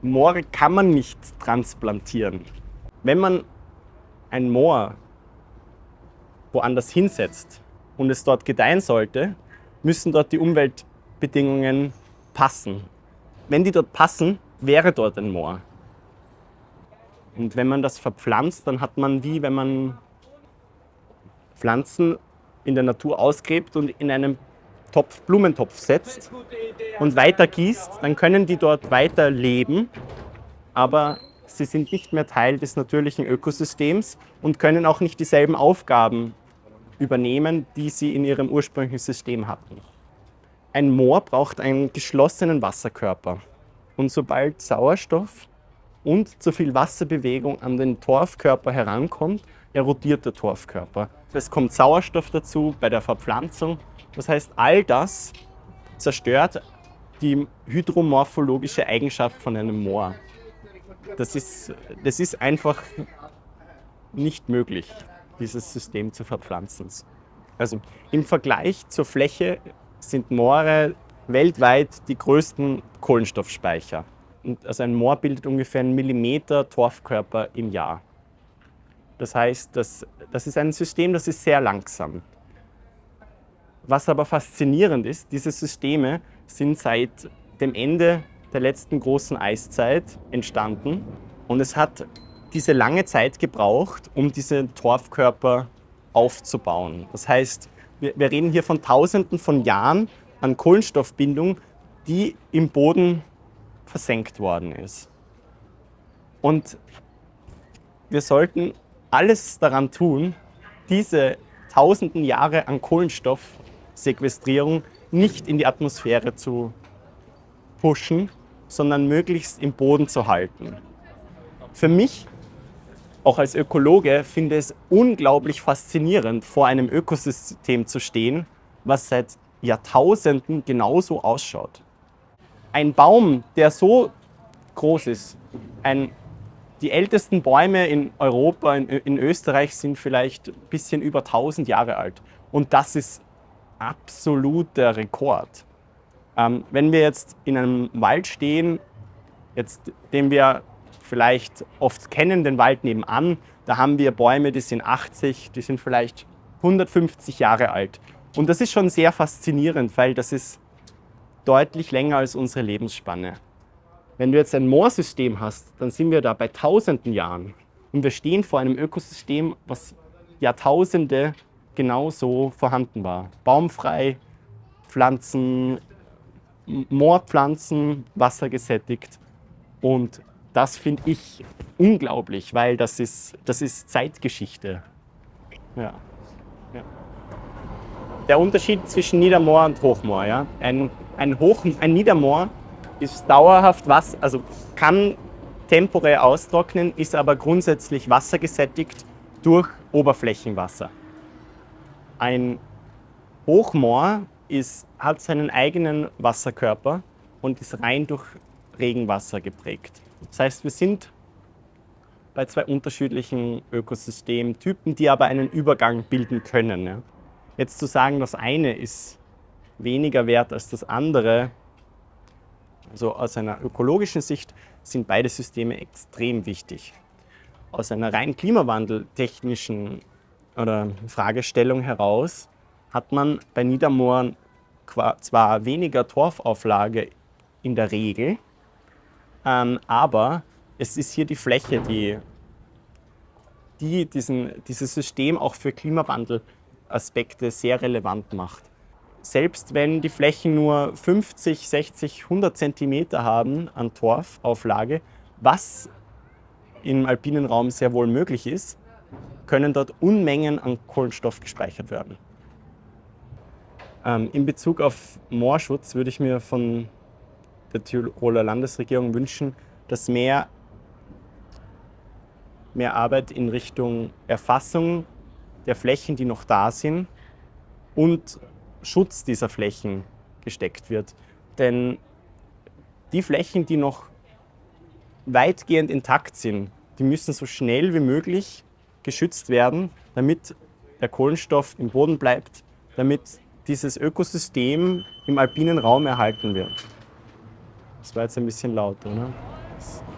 Moore kann man nicht transplantieren. Wenn man ein Moor woanders hinsetzt und es dort gedeihen sollte, müssen dort die Umweltbedingungen passen. Wenn die dort passen, wäre dort ein Moor. Und wenn man das verpflanzt, dann hat man, wie wenn man Pflanzen in der Natur ausgräbt und in einen Blumentopf setzt und weiter gießt, dann können die dort weiter leben, aber sie sind nicht mehr Teil des natürlichen Ökosystems und können auch nicht dieselben Aufgaben übernehmen, die sie in ihrem ursprünglichen System hatten. Ein Moor braucht einen geschlossenen Wasserkörper. Und sobald Sauerstoff und zu viel Wasserbewegung an den Torfkörper herankommt, erodiert der Torfkörper. Es kommt Sauerstoff dazu bei der Verpflanzung. Das heißt, all das zerstört die hydromorphologische Eigenschaft von einem Moor. Das ist einfach nicht möglich, dieses System zu verpflanzen. Also im Vergleich zur Fläche sind Moore weltweit die größten Kohlenstoffspeicher. Und also ein Moor bildet ungefähr 1 Millimeter Torfkörper im Jahr. Das heißt, das ist ein System, das ist sehr langsam. Was aber faszinierend ist, diese Systeme sind seit dem Ende der letzten großen Eiszeit entstanden. Und es hat diese lange Zeit gebraucht, um diese Torfkörper aufzubauen. Das heißt, wir reden hier von Tausenden von Jahren an Kohlenstoffbindung, die im Boden versenkt worden ist. Und wir sollten alles daran tun, diese tausenden Jahre an Kohlenstoffsequestrierung nicht in die Atmosphäre zu pushen, sondern möglichst im Boden zu halten. Für mich, auch als Ökologe, finde ich es unglaublich faszinierend, vor einem Ökosystem zu stehen, was seit Jahrtausenden genauso ausschaut. Ein Baum, der so groß ist, die ältesten Bäume in Europa, in Österreich, sind vielleicht ein bisschen über 1000 Jahre alt. Und das ist absoluter Rekord. Wenn wir jetzt in einem Wald stehen, den wir vielleicht oft kennen, den Wald nebenan, da haben wir Bäume, die sind 80, die sind vielleicht 150 Jahre alt. Und das ist schon sehr faszinierend, weil das ist deutlich länger als unsere Lebensspanne. Wenn du jetzt ein Moorsystem hast, dann sind wir da bei tausenden Jahren. Und wir stehen vor einem Ökosystem, was Jahrtausende genauso vorhanden war. Baumfrei, Pflanzen, Moorpflanzen, wassergesättigt. Und das finde ich unglaublich, weil das ist Zeitgeschichte. Ja. Ja. Der Unterschied zwischen Niedermoor und Hochmoor. Ja? Ein Niedermoor ist dauerhaft kann temporär austrocknen, ist aber grundsätzlich wassergesättigt durch Oberflächenwasser. Ein Hochmoor hat seinen eigenen Wasserkörper und ist rein durch Regenwasser geprägt. Das heißt, wir sind bei zwei unterschiedlichen Ökosystemtypen, die aber einen Übergang bilden können. Ja. Jetzt zu sagen, das eine ist weniger wert als das andere, also aus einer ökologischen Sicht sind beide Systeme extrem wichtig. Aus einer rein klimawandeltechnischen oder Fragestellung heraus hat man bei Niedermooren zwar weniger Torfauflage in der Regel, aber es ist hier die Fläche, die dieses System auch für Klimawandelaspekte sehr relevant macht. Selbst wenn die Flächen nur 50, 60, 100 Zentimeter haben an Torfauflage, was im alpinen Raum sehr wohl möglich ist, können dort Unmengen an Kohlenstoff gespeichert werden. In Bezug auf Moorschutz würde ich mir von der Tiroler Landesregierung wünschen, dass mehr Arbeit in Richtung Erfassung der Flächen, die noch da sind, und Schutz dieser Flächen gesteckt wird. Denn die Flächen, die noch weitgehend intakt sind, die müssen so schnell wie möglich geschützt werden, damit der Kohlenstoff im Boden bleibt, damit dieses Ökosystem im alpinen Raum erhalten wird. Das war jetzt ein bisschen laut, oder? ist.